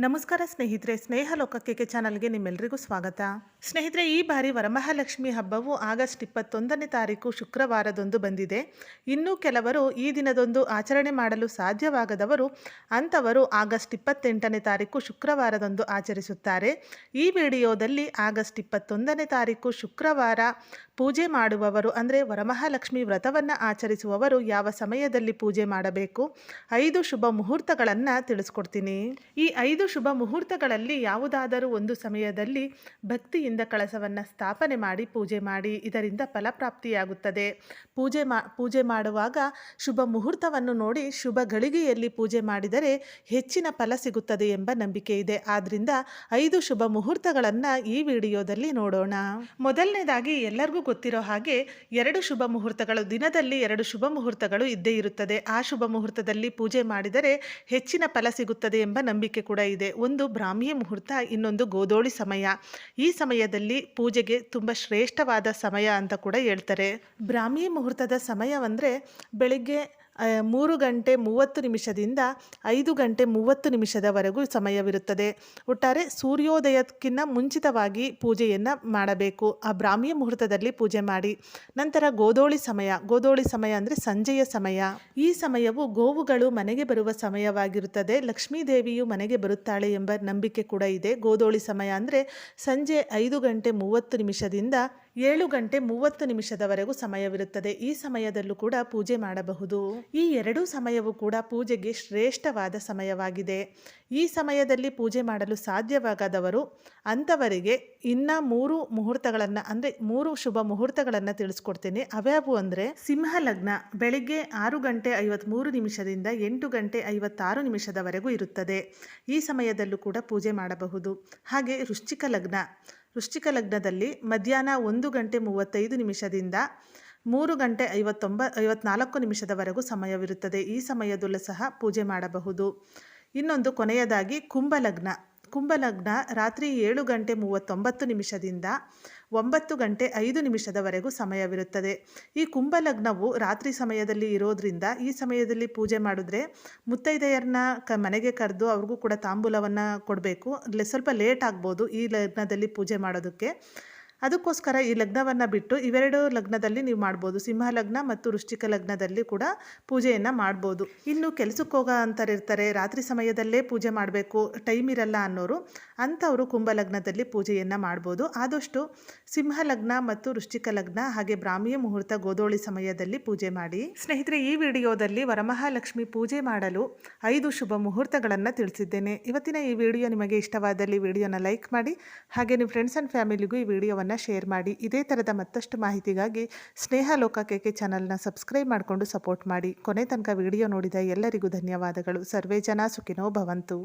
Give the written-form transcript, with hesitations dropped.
ನಮಸ್ಕಾರ ಸ್ನೇಹಿತರೆ, ಸ್ನೇಹ ಲೋಕಕ್ಕೆ ಚಾನಲ್ಗೆ ನಿಮ್ಮೆಲ್ಲರಿಗೂ ಸ್ವಾಗತ. ಸ್ನೇಹಿತರೆ, ಈ ಬಾರಿ ವರಮಹಾಲಕ್ಷ್ಮಿ ಹಬ್ಬವು ಆಗಸ್ಟ್ 21ನೇ ತಾರೀಕು ಶುಕ್ರವಾರದಂದು ಬಂದಿದೆ. ಇನ್ನೂ ಕೆಲವರು ಈ ದಿನದಂದು ಆಚರಣೆ ಮಾಡಲು ಸಾಧ್ಯವಾಗದವರು ಅಂಥವರು ಆಗಸ್ಟ್ 28ನೇ ತಾರೀಕು ಶುಕ್ರವಾರದಂದು ಆಚರಿಸುತ್ತಾರೆ. ಈ ವಿಡಿಯೋದಲ್ಲಿ ಆಗಸ್ಟ್ 21ನೇ ತಾರೀಕು ಶುಕ್ರವಾರ ಪೂಜೆ ಮಾಡುವವರು ಅಂದರೆ ವರಮಹಾಲಕ್ಷ್ಮಿ ವ್ರತವನ್ನು ಆಚರಿಸುವವರು ಯಾವ ಸಮಯದಲ್ಲಿ ಪೂಜೆ ಮಾಡಬೇಕು, 5 ಶುಭ ಮುಹೂರ್ತಗಳನ್ನು ತಿಳಿಸ್ಕೊಡ್ತೀನಿ. ಈ 5 ಶುಭ ಮುಹೂರ್ತಗಳಲ್ಲಿ ಯಾವುದಾದರೂ ಒಂದು ಸಮಯದಲ್ಲಿ ಭಕ್ತಿಯಿಂದ ಕಳಸವನ್ನು ಸ್ಥಾಪನೆ ಮಾಡಿ ಪೂಜೆ ಮಾಡಿ, ಇದರಿಂದ ಫಲಪ್ರಾಪ್ತಿಯಾಗುತ್ತದೆ. ಪೂಜೆ ಮಾಡುವಾಗ ಶುಭ ಮುಹೂರ್ತವನ್ನು ನೋಡಿ ಶುಭ ಗಳಿಗೆಯಲ್ಲಿ ಪೂಜೆ ಮಾಡಿದರೆ ಹೆಚ್ಚಿನ ಫಲ ಸಿಗುತ್ತದೆ ಎಂಬ ನಂಬಿಕೆ ಇದೆ. ಆದ್ದರಿಂದ 5 ಶುಭ ಮುಹೂರ್ತಗಳನ್ನು ಈ ವಿಡಿಯೋದಲ್ಲಿ ನೋಡೋಣ. ಮೊದಲನೇದಾಗಿ ಎಲ್ಲರಿಗೂ ಗೊತ್ತಿರೋ ಹಾಗೆ 2 ಶುಭ ಮುಹೂರ್ತಗಳು, ದಿನದಲ್ಲಿ 2 ಶುಭ ಮುಹೂರ್ತಗಳು ಇದ್ದೇ ಇರುತ್ತದೆ. ಆ ಶುಭ ಮುಹೂರ್ತದಲ್ಲಿ ಪೂಜೆ ಮಾಡಿದರೆ ಹೆಚ್ಚಿನ ಫಲ ಸಿಗುತ್ತದೆ ಎಂಬ ನಂಬಿಕೆ ಕೂಡ ಇದೆ. ಒಂದು ಬ್ರಾಹ್ಮಿ ಮುಹೂರ್ತ, ಇನ್ನೊಂದು ಗೋಧೋಳಿ ಸಮಯ. ಈ ಸಮಯದಲ್ಲಿ ಪೂಜೆಗೆ ತುಂಬ ಶ್ರೇಷ್ಠವಾದ ಸಮಯ ಅಂತ ಕೂಡ ಹೇಳ್ತಾರೆ. ಬ್ರಾಹ್ಮಿ ಮುಹೂರ್ತದ ಸಮಯವಂದರೆ ಬೆಳಿಗ್ಗೆ 3 ಗಂಟೆ 30 ನಿಮಿಷದಿಂದ 5 ಗಂಟೆ 30 ನಿಮಿಷದವರೆಗೂ ಸಮಯವಿರುತ್ತದೆ. ಒಟ್ಟಾರೆ ಸೂರ್ಯೋದಯಕ್ಕಿಂತ ಮುಂಚಿತವಾಗಿ ಪೂಜೆಯನ್ನು ಮಾಡಬೇಕು. ಆ ಬ್ರಾಹ್ಮಿ ಮುಹೂರ್ತದಲ್ಲಿ ಪೂಜೆ ಮಾಡಿ. ನಂತರ ಗೋಧೋಳಿ ಸಮಯ ಅಂದರೆ ಸಂಜೆಯ ಸಮಯ. ಈ ಸಮಯವು ಗೋವುಗಳು ಮನೆಗೆ ಬರುವ ಸಮಯವಾಗಿರುತ್ತದೆ. ಲಕ್ಷ್ಮೀ ದೇವಿಯು ಮನೆಗೆ ಬರುತ್ತಾಳೆ ಎಂಬ ನಂಬಿಕೆ ಕೂಡ ಇದೆ. ಗೋಧೋಳಿ ಸಮಯ ಅಂದರೆ ಸಂಜೆ 5 ಗಂಟೆ 30 ನಿಮಿಷದಿಂದ 7 ಗಂಟೆ 30 ನಿಮಿಷದವರೆಗೂ ಸಮಯವಿರುತ್ತದೆ. ಈ ಸಮಯದಲ್ಲೂ ಕೂಡ ಪೂಜೆ ಮಾಡಬಹುದು. ಈ 2 ಸಮಯವೂ ಕೂಡ ಪೂಜೆಗೆ ಶ್ರೇಷ್ಠವಾದ ಸಮಯವಾಗಿದೆ. ಈ ಸಮಯದಲ್ಲಿ ಪೂಜೆ ಮಾಡಲು ಸಾಧ್ಯವಾಗದವರು ಅಂಥವರಿಗೆ ಇನ್ನು 3 ಮುಹೂರ್ತಗಳನ್ನು ಅಂದರೆ 3 ಶುಭ ಮುಹೂರ್ತಗಳನ್ನು ತಿಳಿಸ್ಕೊಡ್ತೇನೆ. ಅವ್ಯಾವು ಅಂದರೆ ಸಿಂಹ ಲಗ್ನ ಬೆಳಿಗ್ಗೆ 6 ಗಂಟೆ 53 ನಿಮಿಷದಿಂದ 8 ಗಂಟೆ 56 ನಿಮಿಷದವರೆಗೂ ಇರುತ್ತದೆ. ಈ ಸಮಯದಲ್ಲೂ ಕೂಡ ಪೂಜೆ ಮಾಡಬಹುದು. ಹಾಗೆ ವೃಶ್ಚಿಕ ಲಗ್ನದಲ್ಲಿ ಮಧ್ಯಾಹ್ನ 1 ಗಂಟೆ 35 ನಿಮಿಷದಿಂದ 3 ಗಂಟೆ 54 ನಿಮಿಷದವರೆಗೂ ಸಮಯವಿರುತ್ತದೆ. ಈ ಸಮಯದಲ್ಲೂ ಸಹ ಪೂಜೆ ಮಾಡಬಹುದು. ಇನ್ನೊಂದು ಕೊನೆಯದಾಗಿ ಕುಂಭಲಗ್ನ ರಾತ್ರಿ 7 ಗಂಟೆ 39 ನಿಮಿಷದಿಂದ 9 ಗಂಟೆ 5 ನಿಮಿಷದವರೆಗೂ ಸಮಯವಿರುತ್ತದೆ. ಈ ಕುಂಭಲಗ್ನವು ರಾತ್ರಿ ಸಮಯದಲ್ಲಿ ಇರೋದ್ರಿಂದ ಈ ಸಮಯದಲ್ಲಿ ಪೂಜೆ ಮಾಡಿದ್ರೆ ಮುತ್ತೈದೆಯರನ್ನ ಮನೆಗೆ ಕರೆದು ಅವ್ರಿಗೂ ಕೂಡ ತಾಂಬೂಲವನ್ನು ಕೊಡಬೇಕು. ಸ್ವಲ್ಪ ಲೇಟ್ ಆಗ್ಬೋದು ಈ ಲಗ್ನದಲ್ಲಿ ಪೂಜೆ ಮಾಡೋದಕ್ಕೆ. ಅದಕ್ಕೋಸ್ಕರ ಈ ಲಗ್ನವನ್ನು ಬಿಟ್ಟು ಇವೆರಡು ಲಗ್ನದಲ್ಲಿ ನೀವು ಮಾಡ್ಬೋದು. ಸಿಂಹ ಲಗ್ನ ಮತ್ತು ವೃಶ್ಚಿಕ ಲಗ್ನದಲ್ಲಿ ಕೂಡ ಪೂಜೆಯನ್ನು ಮಾಡ್ಬೋದು. ಇನ್ನು ಕೆಲಸಕ್ಕೆ ಹೋಗೋ ಅಂಥವ್ರಿರ್ತಾರೆ, ರಾತ್ರಿ ಸಮಯದಲ್ಲೇ ಪೂಜೆ ಮಾಡಬೇಕು, ಟೈಮ್ ಇರಲ್ಲ ಅನ್ನೋರು, ಅಂಥವರು ಕುಂಭ ಲಗ್ನದಲ್ಲಿ ಪೂಜೆಯನ್ನು ಮಾಡ್ಬೋದು. ಆದಷ್ಟು ಸಿಂಹ ಲಗ್ನ ಮತ್ತು ವೃಶ್ಚಿಕ ಲಗ್ನ ಹಾಗೆ ಬ್ರಾಹ್ಮಿ ಮುಹೂರ್ತ ಗೋಧೋಳಿ ಸಮಯದಲ್ಲಿ ಪೂಜೆ ಮಾಡಿ. ಸ್ನೇಹಿತರೆ, ಈ ವಿಡಿಯೋದಲ್ಲಿ ವರಮಹಾಲಕ್ಷ್ಮಿ ಪೂಜೆ ಮಾಡಲು 5 ಶುಭ ಮುಹೂರ್ತಗಳನ್ನು ತಿಳಿಸಿದ್ದೇನೆ. ಇವತ್ತಿನ ಈ ವಿಡಿಯೋ ನಿಮಗೆ ಇಷ್ಟವಾದಲ್ಲಿ ವಿಡಿಯೋನ ಲೈಕ್ ಮಾಡಿ, ಹಾಗೆ ನಿಮ್ಮ ಫ್ರೆಂಡ್ಸ್ ಆ್ಯಂಡ್ ಫ್ಯಾಮಿಲಿಗೂ ಈ ವಿಡಿಯೋವನ್ನು ಶೇರ್ ಮಾಡಿ. ಇದೇ ಥರದ ಮತ್ತಷ್ಟು ಮಾಹಿತಿಗಾಗಿ ಸ್ನೇಹ ಲೋಕ ಚಾನಲ್ನ ಸಬ್ಸ್ಕ್ರೈಬ್ ಮಾಡಿಕೊಂಡು ಸಪೋರ್ಟ್ ಮಾಡಿ. ಕೊನೆ ತನಕ ವಿಡಿಯೋ ನೋಡಿದ ಎಲ್ಲರಿಗೂ ಧನ್ಯವಾದಗಳು. ಸರ್ವೇ ಜನ ಸುಖಿನೋ ಭವಂತು.